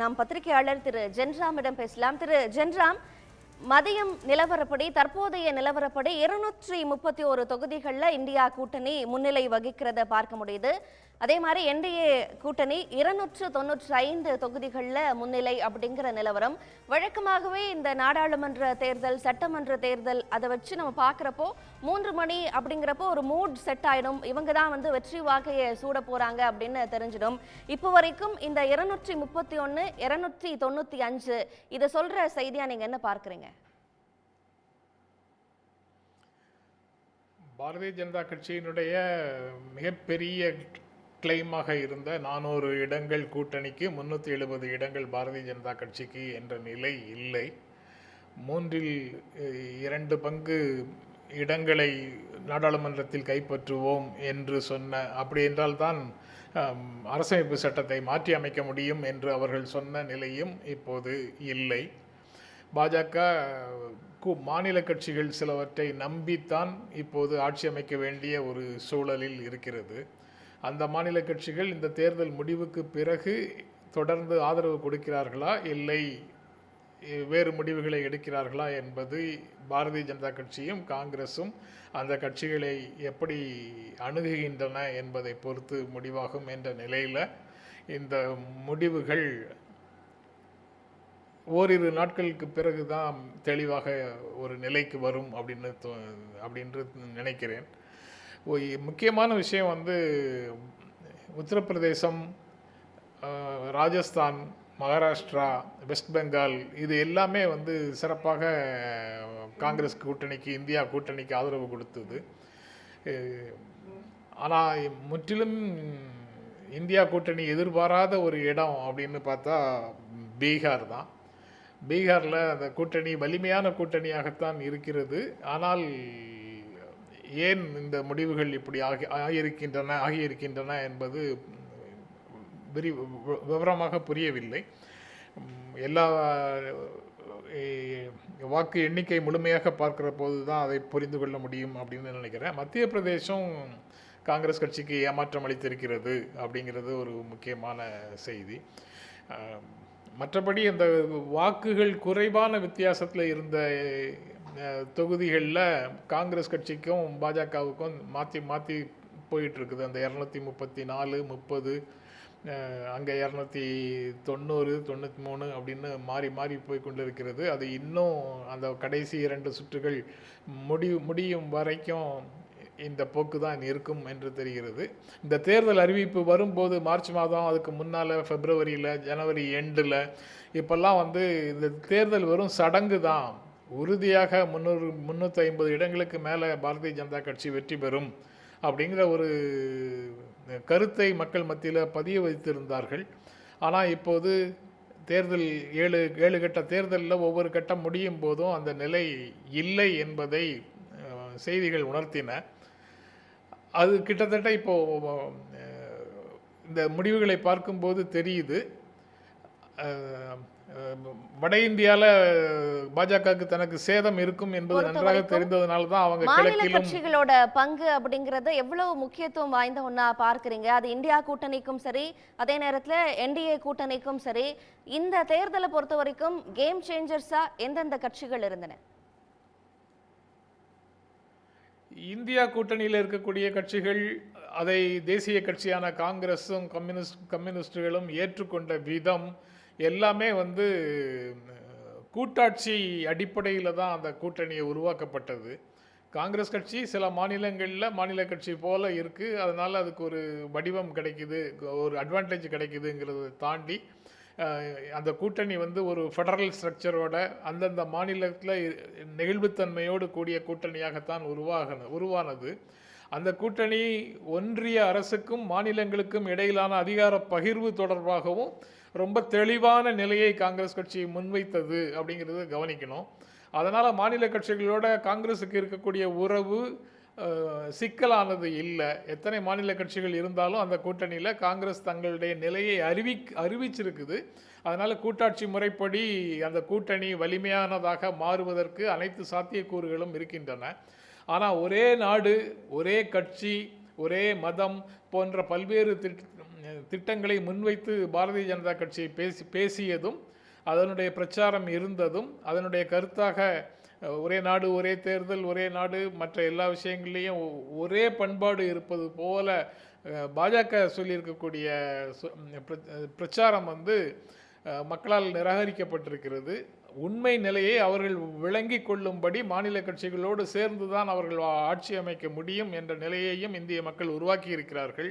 நாம் பத்திரிகையாளர் திரு ஜென்ராமிடம் பேசலாம். திரு ஜென்ராம், மதியம் நிலவரப்படி தற்போதைய நிலவரப்படி 231 தொகுதிகளில் இந்தியா கூட்டணி முன்னிலை வகிக்கிறத பார்க்க முடியுது. அதே மாதிரி என்டிஏ கூட்டணி 295 தொகுதிகளில் முன்னிலை அப்படிங்கிற நிலவரம். வழக்கமாகவே இந்த நாடாளுமன்ற தேர்தல், சட்டமன்ற தேர்தல் அதை வச்சு நம்ம பார்க்குறப்போ 3 மணி அப்படிங்கிறப்போ ஒரு மூட் செட் ஆயிடும். இவங்க தான் வெற்றி வாகையை சூட போறாங்க அப்படின்னு தெரிஞ்சிடும். இப்போ வரைக்கும் இந்த 231, 295 இதை சொல்ற செய்தியா நீங்க என்ன பார்க்குறீங்க? பாரதிய ஜனதா கட்சியினுடைய மிகப்பெரிய கிளைமாக இருந்த 400 இடங்கள் கூட்டணிக்கு 370 இடங்கள் பாரதிய ஜனதா கட்சிக்கு என்ற நிலை இல்லை. 2 பங்கு இடங்களை நாடாளுமன்றத்தில் கைப்பற்றுவோம் என்று அப்படி என்றால்தான் அரசமைப்பு சட்டத்தை மாற்றி அமைக்க முடியும் என்று அவர்கள் சொன்ன நிலையும் இப்போது இல்லை. பாஜக மாநில கட்சிகள் சிலவற்றை நம்பித்தான் இப்போது ஆட்சி அமைக்க வேண்டிய ஒரு சூழலில் இருக்கிறது. அந்த மாநில கட்சிகள் இந்த தேர்தல் முடிவுக்கு பிறகு தொடர்ந்து ஆதரவு கொடுக்கிறார்களா இல்லை வேறு முடிவுகளை எடுக்கிறார்களா என்பது பாரதிய ஜனதா கட்சியும் காங்கிரஸும் அந்த கட்சிகளை எப்படி அணுகுகின்றன என்பதை பொறுத்து முடிவாகும் என்ற நிலையில் இந்த முடிவுகள் ஓரிரு நாட்களுக்கு பிறகுதான் தெளிவாக ஒரு நிலைக்கு வரும் அப்படின்னு நினைக்கிறேன். முக்கியமான விஷயம் உத்தரப்பிரதேசம், ராஜஸ்தான், மகாராஷ்டிரா, வெஸ்ட் பெங்கால் இது எல்லாமே சிறப்பாக காங்கிரஸ் கூட்டணிக்கு, இந்தியா கூட்டணிக்கு ஆதரவு கொடுத்தது. ஆனால் முற்றிலும் இந்தியா கூட்டணி எதிர்பாராத ஒரு இடம் அப்படின்னு பார்த்தா பீகார் தான். பீகாரில் அந்த கூட்டணி வலிமையான கூட்டணியாகத்தான் இருக்கிறது. ஆனால் ஏன் இந்த முடிவுகள் இப்படி ஆகியிருக்கின்றன என்பது விவரமாக புரியவில்லை. எல்லா வாக்கு எண்ணிக்கை முழுமையாக பார்க்கிற போது தான் அதை புரிந்து கொள்ள முடியும் அப்படின்னு நினைக்கிறேன். மத்திய பிரதேசம் காங்கிரஸ் கட்சிக்கு ஏமாற்றம் அளித்திருக்கிறது அப்படிங்கிறது ஒரு முக்கியமான செய்தி. மற்றபடி அந்த வாக்குகள் குறைவான வித்தியாசத்தில் இருந்த தொகுதிகளில் காங்கிரஸ் கட்சிக்கும் பாஜகவுக்கும் மாற்றி போயிட்டுருக்குது. அந்த 234, 30, அங்கே 290, 93 அப்படின்னு மாறி போய் கொண்டு இருக்கிறது. அது இன்னும் அந்த கடைசி 2 சுற்றுகள் முடியும் வரைக்கும் இந்த போக்கு தான் இருக்கும் என்று தெரிகிறது. இந்த தேர்தல் அறிவிப்பு வரும்போது மார்ச் மாதம், அதுக்கு முன்னால் பிப்ரவரியில், ஜனவரி எண்டில் இப்போல்லாம் இந்த தேர்தல் வெறும் சடங்கு தான். உறுதியாக 350 இடங்களுக்கு மேலே பாரதிய ஜனதா கட்சி வெற்றி பெறும் அப்படிங்கிற ஒரு கருத்தை மக்கள் மத்தியில் பதிய வைத்திருந்தார்கள். ஆனால் இப்போது தேர்தல் 7 கட்ட தேர்தலில் ஒவ்வொரு கட்டம் முடியும் போதும் அந்த நிலை இல்லை என்பதை செய்திகள் உணர்த்தின. அது கிட்டத்தட்ட இப்போது இந்த முடிவுகளை பார்க்கும்போது தெரியுது. வட இந்தியாவில் பாஜகவுக்கு தனக்கு சேதம் இருக்கும் என்பது நன்றாக தெரிந்ததுனால தான் அவங்க மாநில கட்சிகளோட பங்கு அப்படிங்கறது எவ்வளவு முக்கியத்துவம் வாய்ந்த ஒண்ணா பார்க்கறீங்க? அது இந்தியா கூட்டணிக்கும் சரி, அதே நேரத்தில் என்டிஏ கூட்டணிக்கும் சரி, இந்த தேர்தலை பொறுத்த வரைக்கும் கேம் சேஞ்சர்ஸா எந்தெந்த கட்சிகள் இருந்தன? இந்தியா கூட்டணியில் இருக்கக்கூடிய கட்சிகள் அதை தேசிய கட்சியான காங்கிரஸும் கம்யூனிஸ்டுகளும் ஏற்றுக்கொண்ட விதம் எல்லாமே கூட்டாட்சி அடிப்படையில் தான் அந்த கூட்டணியை உருவாக்கப்பட்டது. காங்கிரஸ் கட்சி சில மாநிலங்களில் மாநில கட்சி போல இருக்குது, அதனால் அதுக்கு ஒரு வடிவம் கிடைக்குது, ஒரு அட்வான்டேஜ் கிடைக்குதுங்கிறத தாண்டி அந்த கூட்டணி ஒரு ஃபெடரல் ஸ்ட்ரக்சரோட அந்தந்த மாநிலத்தில் நெகிழ்வுத்தன்மையோடு கூடிய கூட்டணியாகத்தான் உருவானது. அந்த கூட்டணி ஒன்றிய அரசுக்கும் மாநிலங்களுக்கும் இடையிலான அதிகார பகிர்வு தொடர்பாகவும் ரொம்ப தெளிவான நிலையை காங்கிரஸ் கட்சி முன்வைத்தது அப்படிங்கிறது கவனிக்கணும். அதனால் மாநில கட்சிகளோட காங்கிரஸுக்கு இருக்கக்கூடிய உறவு சிக்கலானது இல்லை. எத்தனை மாநில கட்சிகள் இருந்தாலும் அந்த கூட்டணியில் காங்கிரஸ் தங்களுடைய நிலையை அறிவிச்சிருக்குது. அதனால் கூட்டாட்சி முறைப்படி அந்த கூட்டணி வலிமையானதாக மாறுவதற்கு அனைத்து சாத்தியக்கூறுகளும் இருக்கின்றன. ஆனால் ஒரே நாடு, ஒரே கட்சி, ஒரே மதம் போன்ற பல்வேறு திட்டங்களை முன்வைத்து பாரதிய ஜனதா கட்சி பேசியதும், அதனுடைய பிரச்சாரம் இருந்ததும், அதனுடைய கருத்தாக ஒரே நாடு ஒரே தேர்தல், ஒரே நாடு, மற்ற எல்லா விஷயங்கள்லேயும் ஒரே பண்பாடு இருப்பது போல பாஜக சொல்லியிருக்கக்கூடிய பிரச்சாரம் வந்து மக்களால் நிராகரிக்கப்பட்டிருக்கிறது. உண்மை நிலையை அவர்கள் விளங்கி கொள்ளும்படி மாநில கட்சிகளோடு சேர்ந்துதான் அவர்கள் ஆட்சி அமைக்க முடியும் என்ற நிலையையும் இந்திய மக்கள் உருவாக்கி இருக்கிறார்கள்.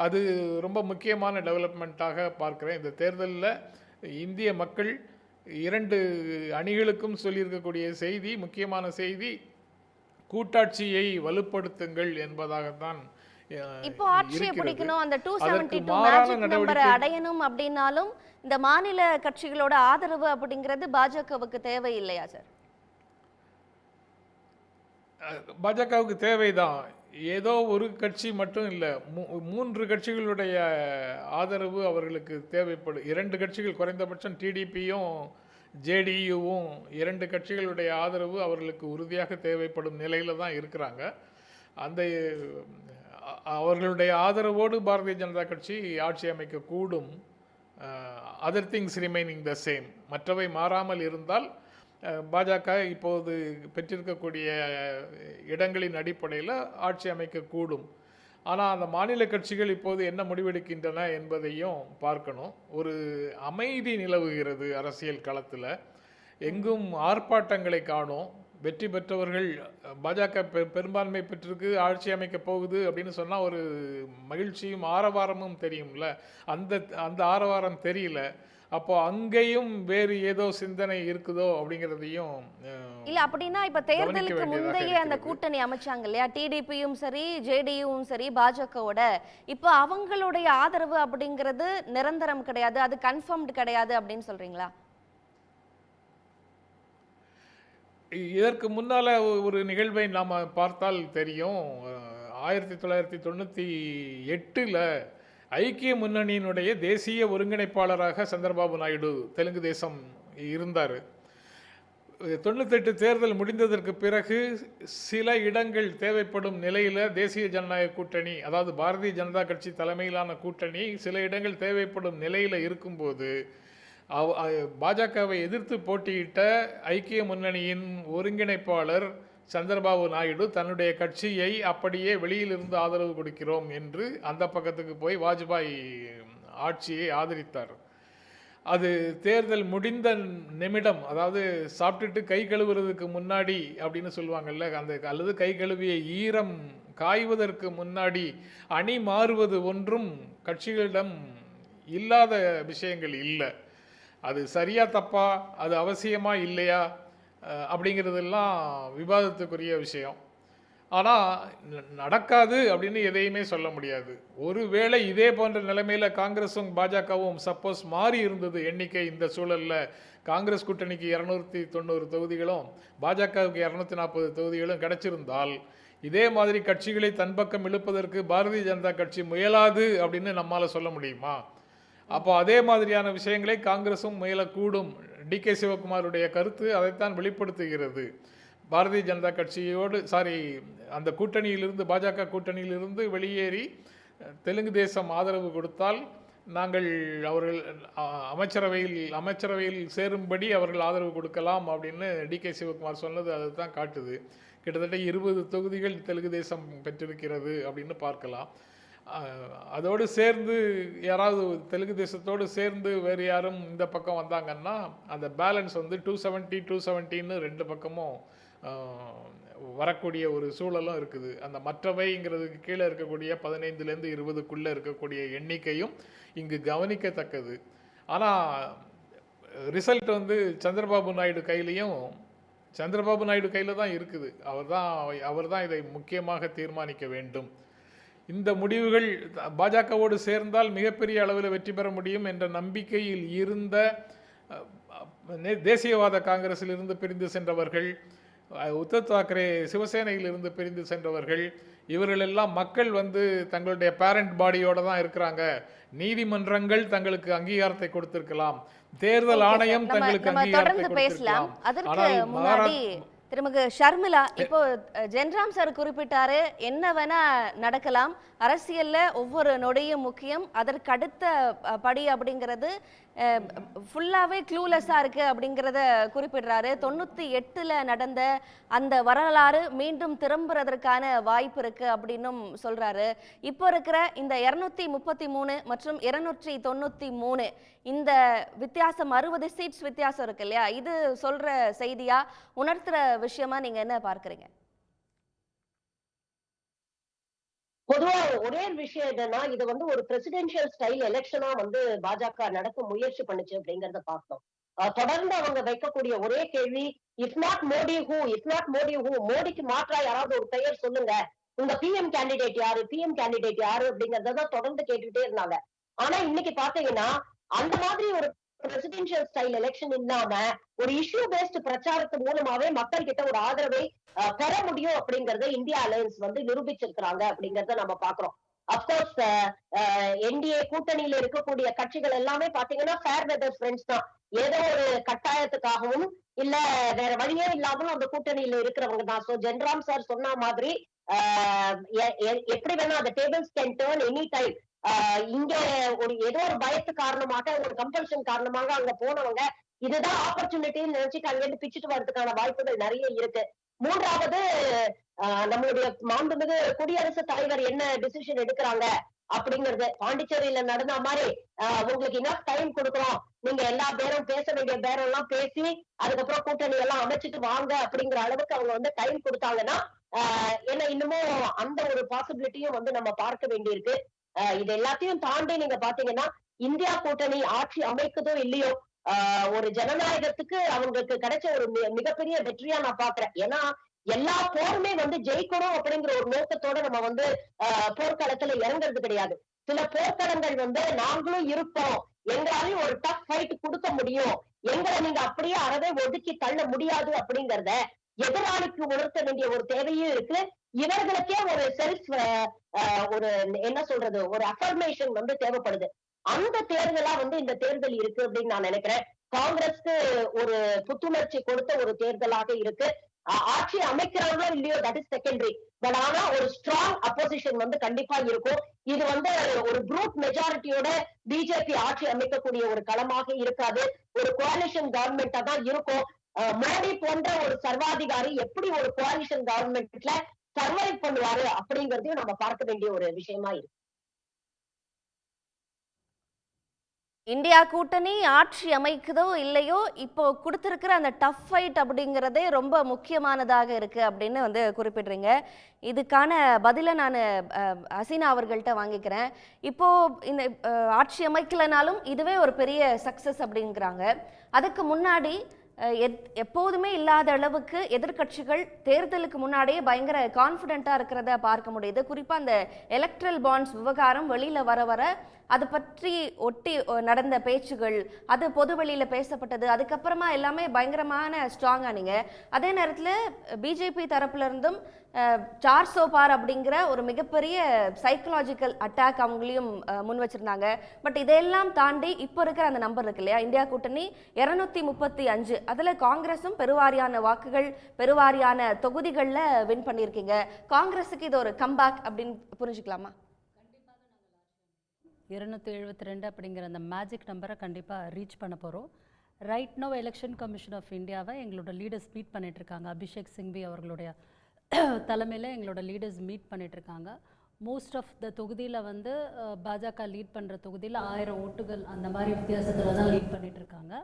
அது ரொம்ப முக்கியமான டெவலப்மெண்ட்டாக பார்க்கிறேன். இந்த தேர்தலில் இந்திய மக்கள் 2 அணிகளுக்கும் சொல்லியிருக்கக்கூடிய செய்தி, முக்கியமான செய்தி, கூட்டாட்சியை வலுப்படுத்துங்கள் என்பதாகத்தான் இப்போ ஆட்சியை பிடிக்கணும், அந்த 272 மேஜிக் நம்பரை அடையணும் அப்படின்னாலும் இந்த மாநில கட்சிகளோட ஆதரவு அப்படிங்கிறது பாஜகவுக்கு தேவையில்லையா சார்? பாஜகவுக்கு தேவைதான். ஏதோ ஒரு கட்சி மட்டும் இல்லை, 3 கட்சிகளுடைய ஆதரவு அவர்களுக்கு தேவைப்படும். 2 கட்சிகள், குறைந்தபட்சம் டிடிபியும் ஜேடியுவும் 2 கட்சிகளுடைய ஆதரவு அவர்களுக்கு உறுதியாக தேவைப்படும் நிலையில தான் இருக்கிறாங்க. அந்த அவர்களுடைய ஆதரவோடு பாரதிய ஜனதா கட்சி ஆட்சி அமைக்கக்கூடும். Other things remaining the same, மற்றவை மாறாமல் இருந்தால் பாஜக இப்போது பெற்றிருக்கக்கூடிய இடங்களின் அடிப்படையில் ஆட்சி அமைக்கக்கூடும். ஆனால் அந்த மாநில கட்சிகள் இப்போது என்ன முடிவெடுக்கின்றன என்பதையும் பார்க்கணும். ஒரு அமைதி நிலவுகிறது அரசியல் களத்தில். எங்கும் ஆர்ப்பாட்டங்களை காணோம். வெற்றி பெற்றவர்கள், பாஜக பெரும்பான்மை பெற்றிருக்கு, ஆட்சி அமைக்க போகுது அப்படின்னு சொன்னால் ஒரு மகிழ்ச்சியும் ஆரவாரமும் தெரியும்ல. அந்த ஆரவாரம் தெரியல. அப்போ அங்கேயும் வேறு ஏதோ சிந்தனை இருக்குதோ அப்படிங்கிறதையும் இல்ல. அப்படின்னா இப்ப தேர்தலுக்கு முந்தைய அந்த கூட்டணி அமைச்சாங்க இல்லையா, டிடிபியும் சரி ஜேடியும் சரி பாஜகவோட, இப்ப அவங்களுடைய ஆதரவு அப்படிங்கிறது நிரந்தரம் கிடையாது, அது கன்ஃபர்ம்டு கிடையாது அப்படின்னு சொல்றீங்களா? இதற்கு முன்னால ஒரு நிகழ்வை நாம் பார்த்தால் தெரியும். 1998 ஐக்கிய முன்னணியினுடைய தேசிய ஒருங்கிணைப்பாளராக சந்திரபாபு நாயுடு தெலுங்கு தேசம் இருந்தார். 98 தேர்தல் முடிந்ததற்கு பிறகு சில இடங்கள் தேவைப்படும் நிலையில் தேசிய ஜனநாயக கூட்டணி, அதாவது பாரதிய ஜனதா கட்சி தலைமையிலான கூட்டணி சில இடங்கள் தேவைப்படும் நிலையில் இருக்கும்போது பாஜகவை எதிர்த்து போட்டியிட்ட ஐக்கிய முன்னணியின் ஒருங்கிணைப்பாளர் சந்திரபாபு நாயுடு தன்னுடைய கட்சியை அப்படியே வெளியிலிருந்து ஆதரவு கொடுக்கிறோம் என்று அந்த பக்கத்துக்கு போய் வாஜ்பாய் ஆட்சியை ஆதரித்தார். அது தேர்தல் முடிந்த நிமிடம், அதாவது சாப்பிட்டுட்டு கை கழுவுறதுக்கு முன்னாடி அப்படின்னு சொல்லுவாங்கல்ல, அல்லது கை கழுவிய ஈரம் காய்வதற்கு முன்னாடி அணி மாறுவது ஒன்றும் கட்சிகளிடம் இல்லாத விஷயங்கள் இல்லை. அது சரியா தப்பா, அது அவசியமா இல்லையா அப்படிங்கிறதெல்லாம் விவாதத்துக்குரிய விஷயம். ஆனால் நடக்காது அப்படின்னு எதையுமே சொல்ல முடியாது. ஒருவேளை இதே போன்ற நிலைமையில் காங்கிரஸும் பாஜகவும் சப்போஸ் மாறி இருந்தது எண்ணிக்கை, இந்த சூழலில் காங்கிரஸ் கூட்டணிக்கு 290 தொகுதிகளும் பாஜகவுக்கு 240 தொகுதிகளும் கிடைச்சிருந்தால் இதே மாதிரி கட்சிகளை தன் பக்கம் இழுப்பதற்கு பாரதிய ஜனதா கட்சி முயலாது அப்படின்னு நம்மால் சொல்ல முடியுமா? அப்போ அதே மாதிரியான விஷயங்களை காங்கிரஸும் முயலக்கூடும். DK சிவகுமாருடைய கருத்து அதைத்தான் வெளிப்படுத்துகிறது. பாரதிய ஜனதா கட்சியோடு அந்த கூட்டணியிலிருந்து, பாஜக கூட்டணியிலிருந்து வெளியேறி தெலுங்கு தேசம் ஆதரவு கொடுத்தால் நாங்கள் அவர்கள் அமைச்சரவையில் சேரும்படி அவர்கள் ஆதரவு கொடுக்கலாம் அப்படின்னு DK சிவகுமார் சொன்னது அதை தான் காட்டுது. கிட்டத்தட்ட 20 தொகுதிகள் தெலுங்கு தேசம் பெற்றிருக்கிறது அப்படின்னு பார்க்கலாம். அதோடு சேர்ந்து யாராவது தெலுங்கு தேசத்தோடு சேர்ந்து வேறு யாரும் இந்த பக்கம் வந்தாங்கன்னா அந்த பேலன்ஸ் வந்து 270 2 பக்கமும் வரக்கூடிய ஒரு சூழலும் இருக்குது. அந்த மற்றவைங்கிறதுக்கு கீழே இருக்கக்கூடிய 15லேருந்து 20க்குள்ளே இருக்கக்கூடிய எண்ணிக்கையும் இங்கு கவனிக்கத்தக்கது. ஆனால் ரிசல்ட் வந்து சந்திரபாபு நாயுடு கையில் தான் இருக்குது. அவர் தான் இதை முக்கியமாக தீர்மானிக்க வேண்டும். இந்த முடிவுகள் பாஜகவோடு சேர்ந்தால் மிகப்பெரிய அளவில் வெற்றி பெற முடியும் என்ற நம்பிக்கையில் இருந்த தேசியவாத காங்கிரஸில் இருந்து பிரிந்து சென்றவர்கள், உத்தவ் தாக்கரே சிவசேனையிலிருந்து பிரிந்து சென்றவர்கள், இவர்களெல்லாம் மக்கள் வந்து தங்களுடைய பேரண்ட் பாடியோட தான் இருக்கிறாங்க. நீதிமன்றங்கள் தங்களுக்கு அங்கீகாரத்தை கொடுத்திருக்கலாம், தேர்தல் ஆணையம் தங்களுக்கு அங்கீகாரத்தை கொடுத்திருக்கலாம். ஆனால் திருமதி ஷர்மிளா, இப்போ ஜென்ராம் சார் குறிப்பிட்டாரு, என்ன வேணா நடக்கலாம், அரசியல்ல ஒவ்வொரு நொடியும் முக்கியம், அதற்கு அடுத்த படி அப்படிங்கிறது ஃபுல்லாவே க்ளூலெஸ்ஸா இருக்கு அப்படிங்கிறத குறிப்பிடுறாரு. 98ல நடந்த அந்த வரலாறு மீண்டும் திரும்புறதற்கான வாய்ப்பு இருக்கு அப்படின்னும் சொல்றாரு. இப்போ இருக்கிற இந்த 233 மற்றும் 293 இந்த வித்தியாசம் 60 சீட்ஸ் வித்தியாசம் இருக்கு இல்லையா, இது சொல்ற செய்தியா, உணர்த்துற விஷயமா நீங்க என்ன பார்க்கறீங்க? பொதுவா ஒரே ஒரு விஷயம் என்னன்னா, இது ஒரு பிரசிடென்ஷியல் ஸ்டைல் எலெக்ஷனா பாஜக நடத்த முயற்சி பண்ணுச்சு அப்படிங்கறத பார்த்தோம். தொடர்ந்து அவங்க வைக்கக்கூடிய ஒரே கேள்வி, if not Modi who, if not Modi who, மோடிக்கு மாற்றா யாராவது ஒரு பெயர் சொல்லுங்க, உங்க பிஎம் கேண்டிடேட் யாரு, பிஎம் கேண்டிடேட் யாரு அப்படிங்கறதான் தொடர்ந்து கேட்டுட்டே இருந்தாங்க. ஆனா இன்னைக்கு பாத்தீங்கன்னா அந்த மாதிரி ஒரு பிரசிடென்ஷியல் ஸ்டைல் எலெக்ஷன் இல்லாம ஒரு இஷ்யூ பேஸ்ட் பிரச்சாரத்து மூலமாவே மக்கள் கிட்ட ஒரு ஆதரவை பெற முடியும் அப்படிங்கறத இந்தியா அலையன்ஸ் நிரூபிச்சிருக்கிறாங்க அப்படிங்கறத நம்ம பாக்குறோம். அப்கோர்ஸ் என்டிஏ கூட்டணியில இருக்கக்கூடிய கட்சிகள் எல்லாமே பாத்தீங்கன்னா ஃபேர் வெதர் ஃப்ரெண்ட்ஸ் தான். ஏதோ ஒரு கட்டாயத்துக்காகவும் இல்ல வேற வழியே இல்லாமலும் அந்த கூட்டணியில இருக்கிறவங்க தான். சோ ஜென்ராம் சார் சொன்ன மாதிரி எப்படி வேணா அந்த tables can turn any time. இங்க ஏதோ ஒரு பயத்து காரணமாக, ஒரு கம்பல்ஷன் காரணமாக அங்க போனவங்க இதுதான் ஆப்பர்ச்சுனிட்டின்னு நினைச்சிட்டு அங்கிருந்து பிச்சுட்டு வர்றதுக்கான வாய்ப்புகள் நிறைய இருக்கு. மூன்றாவது, நம்மளுடைய மாண்புமிகு குடியரசுத் தலைவர் என்ன டிசிஷன் எடுக்கிறாங்க அப்படிங்கறது, பாண்டிச்சேரியில நடந்த மாதிரி உங்களுக்கு இனஃப் டைம் கொடுக்குறோம், நீங்க எல்லா பேரும் பேச வேண்டிய பேரம் எல்லாம் பேசி அதுக்கப்புறம் கூட்டணி எல்லாம் அமைச்சிட்டு வாங்க அப்படிங்கிற அளவுக்கு அவங்க டைம் கொடுத்தாங்கன்னா, ஏன்னா இன்னமும் அந்த ஒரு பாசிபிலிட்டியும் நம்ம பார்க்க வேண்டியிருக்கு. இது எல்லாத்தையும் தாண்டி நீங்க பாத்தீங்கன்னா இந்தியா கூட்டணி ஆட்சி அமைக்குதோ இல்லையோ, ஒரு ஜனநாயகத்துக்கு அவங்களுக்கு கிடைச்ச ஒரு மிகப்பெரிய வெற்றியா நான் பாக்குறேன். ஏன்னா எல்லா போருமே ஜெயிக்கணும் அப்படிங்கிற ஒரு நோக்கத்தோட நம்ம போர்க்களத்துல இறங்குறது கிடையாது. சில போர்க்களங்கள் நாங்களும் இருப்போம், எங்களாலையும் ஒரு டஃப் ஃபைட் கொடுக்க முடியும், எங்களை நீங்க அப்படியே அறவே ஒதுக்கி தள்ள முடியாது அப்படிங்கறத எதிராளிக்கு உணர்த்த வேண்டிய ஒரு தேவையும் இருக்கு. இவர்களுக்கே ஒரு செல்ஃப் ஒரு என்ன சொல்றது, ஒரு அஃபர்மேஷன் தேவைப்படுது. அந்த தேர்தலா இந்த தேர்தல் இருக்கு அப்படின்னு நான் நினைக்கிறேன். காங்கிரஸ்க்கு ஒரு புத்துணர்ச்சி கொடுத்த ஒரு தேர்தலாக இருக்கு. ஆட்சி அமைக்கிறாங்களோ இல்லையோ தட் இஸ் செகண்டரி. பட் ஆனா ஒரு ஸ்ட்ராங் அப்போசிஷன் கண்டிப்பா இருக்கும். இது ஒரு குரூப் மெஜாரிட்டியோட பிஜேபி ஆட்சி அமைக்கக்கூடிய ஒரு களமாக இருக்காது, ஒரு கோலிஷன் கவர்மெண்டா தான் இருக்கும். மோடி போன்ற ஒரு சர்வாதிகாரி எப்படி ஒரு கோலிஷன் கவர்மெண்ட்ல சர்வைவ் பண்ணுவாரு அப்படிங்கறதையும் நம்ம பார்க்க வேண்டிய ஒரு விஷயமா இருக்கு. இந்தியா கூட்டணி ஆட்சி அமைக்குதோ இல்லையோ, இப்போ கொடுத்திருக்கிற அந்த டஃப் ஃபைட் அப்படிங்கிறதே ரொம்ப முக்கியமானதாக இருக்கு அப்படின்னு குறிப்பிடுறீங்க. இதுக்கான பதிலை நான் ஹசீனா அவர்கள்ட்ட வாங்கிக்கிறேன். இப்போ இந்த ஆட்சி அமைக்கலனாலும் இதுவே ஒரு பெரிய சக்சஸ் அப்படிங்கிறாங்க. அதுக்கு முன்னாடி எப்போதுமே இல்லாத அளவுக்கு எதிர்க்கட்சிகள் தேர்தலுக்கு முன்னாடியே பயங்கர கான்ஃபிடென்ட்டா இருக்கிறத பார்க்க முடியுது. குறிப்பா அந்த எலக்ட்ரல் பாண்ட்ஸ் விவகாரம் வெளியில வர வர அது பற்றி ஒட்டி நடந்த பேச்சுகள், அது பொது வெளியில பேசப்பட்டது, அதுக்கப்புறமா எல்லாமே பயங்கரமான ஸ்ட்ராங்கா நீங்க. அதே நேரத்தில் பிஜேபி தரப்புல இருந்தும் 400 பார் அப்படிங்கிற ஒரு மிகப்பெரிய சைக்கலாஜிக்கல் அட்டாக் அவங்களையும் முன் வச்சிருந்தாங்க. பட் இதெல்லாம் தாண்டி இப்போ இருக்கிற அந்த நம்பர் இருக்கு இல்லையா, இந்தியா கூட்டணி 235, அதுல காங்கிரஸும் பெருவாரியான வாக்குகள், பெருவாரியான தொகுதிகளில் வின் பண்ணியிருக்கீங்க. காங்கிரஸுக்கு இது ஒரு கம்பேக் அப்படின்னு புரிஞ்சுக்கலாமா? 272 அப்படிங்கிற அந்த மேஜிக் நம்பரை கண்டிப்பாக ரீச் பண்ண போகிறோம். Right no election commission of இந்தியாவை எங்களோட லீடர்ஸ் மீட் பண்ணிகிட்ருக்காங்க. அபிஷேக் சிங்வி அவர்களுடைய தலைமையில் எங்களோட லீடர்ஸ் மீட் பண்ணிகிட்ருக்காங்க. மோஸ்ட் ஆஃப் த தொகுதியில் பாஜக லீட் பண்ணுற தொகுதியில் 1000 ஓட்டுகள் அந்த மாதிரி வித்தியாசத்தில் தான் லீட் பண்ணிகிட்ருக்காங்க.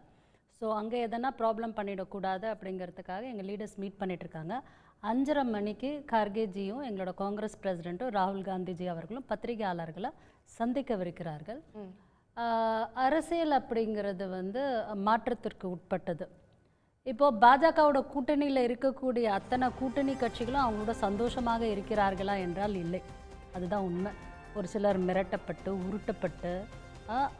ஸோ அங்கே எதனா ப்ராப்ளம் பண்ணிடக்கூடாது அப்படிங்கிறதுக்காக எங்கள் லீடர்ஸ் மீட் பண்ணிகிட்ருக்காங்க. 5:30 மணிக்கு கார்கேஜியும் எங்களோட காங்கிரஸ் பிரசிடெண்ட்டும் ராகுல் காந்திஜி அவர்களும் பத்திரிகையாளர்களை சந்திக்கவிருக்கிறார்கள். அரசியல் அப்படிங்கிறது மாற்றத்திற்கு உட்பட்டது. இப்போது பாஜகவோட கூட்டணியில் இருக்கக்கூடிய அத்தனை கூட்டணி கட்சிகளும் அவங்களோட சந்தோஷமாக இருக்கிறார்களா என்றால் இல்லை, அதுதான் உண்மை. ஒரு சிலர் மிரட்டப்பட்டு உருட்டப்பட்டு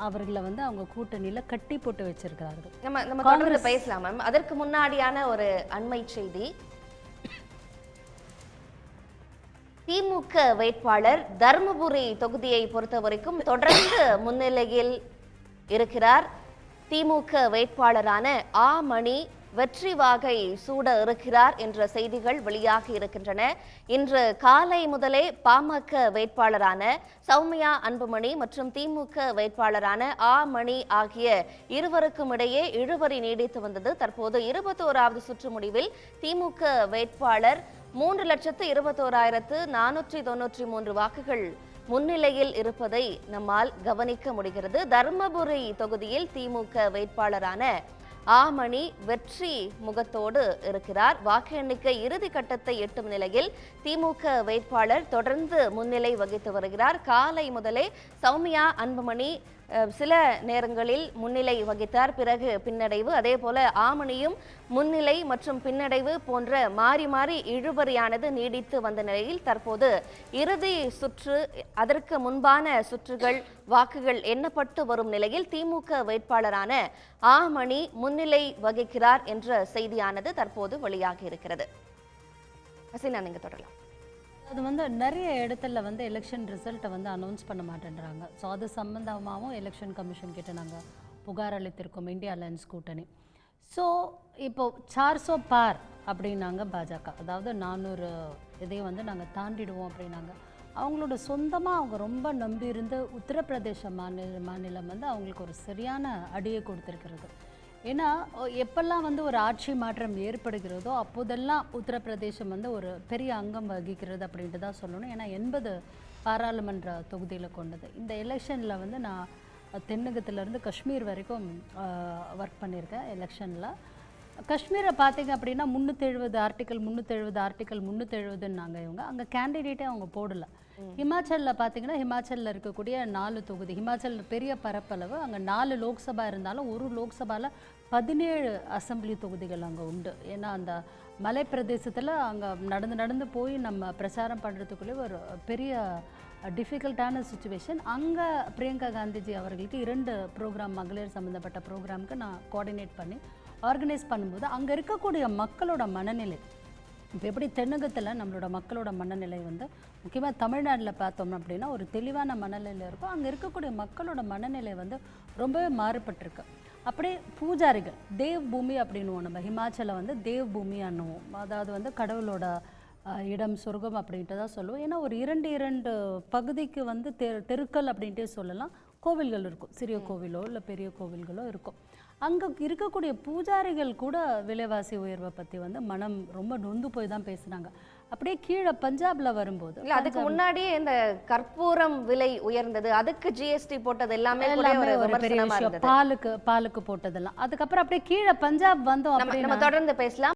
அவர்களை அவங்க கூட்டணியில் கட்டி போட்டு வச்சிருக்கிறார்கள். நம்ம தொடர்ந்து பேசலாம் மேம். அதற்கு முன்னாடியான ஒரு அண்மை செய்தி, திமுக வேட்பாளர் தர்மபுரி தொகுதியை பொறுத்த வரைக்கும் தொடர்ந்து முன்னிலையில் இருக்கிறார். திமுக வேட்பாளரான ஆ மணி வெற்றி வாகை சூட இருக்கிறார் என்ற செய்திகள் வெளியாகி இருக்கின்றன. இன்று காலை முதலே பாமக வேட்பாளரான சௌமியா அன்புமணி மற்றும் திமுக வேட்பாளரான ஆ மணி ஆகிய இருவருக்கும் இடையே இழுபறி நீடித்து வந்தது. தற்போது 21வது சுற்று முடிவில் திமுக வேட்பாளர் 3,21,493 வாக்குகள் முன்னிலையில் இருப்பதை நம்மால் கவனிக்க முடிகிறது. தர்மபுரி தொகுதியில் திமுக வேட்பாளரான ஆமணி வெற்றி முகத்தோடு இருக்கிறார். வாக்கு எண்ணிக்கை இறுதி கட்டத்தை எட்டும் நிலையில் திமுக வேட்பாளர் தொடர்ந்து முன்னிலை வகித்து வருகிறார். காலை முதலே சௌமியா அன்புமணி சில நேரங்களில் முன்னிலை வகித்தார், பிறகு பின்னடைவு. அதே போல ஆமணியும் முன்னிலை மற்றும் பின்னடைவு போன்ற மாறி மாறி இழுபறியானது நீடித்து வந்த நிலையில் தற்போது இறுதி சுற்று, அதற்கு முன்பான சுற்றுகள் வாக்குகள் எண்ணப்பட்டு வரும் நிலையில் திமுக வேட்பாளரான ஆமணி முன்னிலை வகிக்கிறார் என்ற செய்தியானது தற்போது வெளியாகி இருக்கிறது. ஹசீனா, நீங்க தொடரலாம். அது வந்து நிறைய இடத்துல வந்து எலெக்ஷன் ரிசல்ட்டை வந்து அனௌன்ஸ் பண்ண மாட்டேன்றாங்க. ஸோ அது சம்மந்தமாகவும் எலெக்ஷன் கமிஷன் கிட்ட நாங்கள் புகார் அளித்திருக்கோம், இந்தியா அலையன்ஸ் கூட்டணி. ஸோ இப்போ 400 பார் அப்படின்னாங்க பாஜக, அதாவது 400 இதையும் வந்து நாங்கள் தாண்டிடுவோம் அப்படின்னாங்க. அவங்களோட சொந்தமாக அவங்க ரொம்ப நம்பி இருந்த உத்தரப்பிரதேச மாநிலம் வந்து அவங்களுக்கு ஒரு சரியான அடியை கொடுத்துருக்கிறது. ஏன்னா எப்பெல்லாம் வந்து ஒரு ஆட்சி மாற்றம் ஏற்படுகிறதோ அப்போதெல்லாம் உத்தரப்பிரதேசம் வந்து ஒரு பெரிய அங்கம் வகிக்கிறது அப்படின்ட்டு தான் சொல்லணும். ஏன்னா 80 பாராளுமன்ற தொகுதியில் கொண்டது. இந்த எலெக்ஷனில் வந்து நான் தென்னகத்திலேருந்து காஷ்மீர் வரைக்கும் ஒர்க் பண்ணியிருக்கேன். எலெக்ஷனில் காஷ்மீரை பார்த்தீங்க அப்படின்னா 370 ஆர்டிக்கல் 370ன்னாங்க இவங்க. அங்கே கேண்டிடேட்டே அவங்க போடலை. ஹிமாச்சலில் பார்த்தீங்கன்னா ஹிமாச்சலில் இருக்கக்கூடிய 4 தொகுதி, ஹிமாச்சல் பெரிய பரப்பளவு, அங்கே 4 லோக்சபா இருந்தாலும் ஒரு லோக்சபாவில் 17 அசம்பிளி தொகுதிகள் அங்கே உண்டு. ஏன்னா அந்த மலை பிரதேசத்தில் அங்கே நடந்து போய் நம்ம பிரச்சாரம் பண்ணுறதுக்குள்ளே ஒரு பெரிய டிஃபிகல்ட்டான சுச்சுவேஷன். அங்கே பிரியங்கா காந்திஜி அவர்களுக்கு 2 ப்ரோக்ராம், மகளிர் சம்மந்தப்பட்ட ப்ரோக்ராமுக்கு நான் கோஆர்டினேட் பண்ணி ஆர்கனைஸ் பண்ணும்போது அங்கே இருக்கக்கூடிய மக்களோட மனநிலை, இப்போ எப்படி தென்னகத்தில் நம்மளோட மக்களோட மனநிலை வந்து முக்கியமாக தமிழ்நாட்டில் பார்த்தோம் அப்படின்னா ஒரு தெளிவான மனநிலையில் இருக்கும், அங்கே இருக்கக்கூடிய மக்களோட மனநிலை வந்து ரொம்பவே மாறுபட்டிருக்கு. அப்படியே பூஜாரிகள், தேவ் பூமி அப்படின்னுவோம் நம்ம ஹிமாச்சலை வந்து தேவ் பூமி அண்ணுவோம், அதாவது வந்து கடவுளோட இடம், சொர்க்கம் அப்படின்ட்டு தான் சொல்லுவோம். ஏன்னா ஒரு 2 பகுதிக்கு வந்து தெருக்கள் அப்படின்ட்டே சொல்லலாம், கோவில்கள் இருக்கும், சிறிய கோவிலோ இல்லை பெரிய கோவில்களோ இருக்கும். அங்கே இருக்கக்கூடிய பூஜாரிகள் கூட விலைவாசி உயர்வை பற்றி வந்து மனம் ரொம்ப நொந்து போய் தான் பேசுனாங்க. அப்படியே கீழே பஞ்சாப்ல வரும்போது அதுக்கு முன்னாடியே இந்த கற்பூரம் விலை உயர்ந்தது, அதுக்கு ஜிஎஸ்டி போட்டது எல்லாமே ஒரு பெரிய விஷயம். பாலுக்கு போட்டதெல்லாம் அதுக்கப்புறம் அப்படியே கீழே பஞ்சாப் வந்தோம். நம்ம தொடர்ந்து பேசலாம்.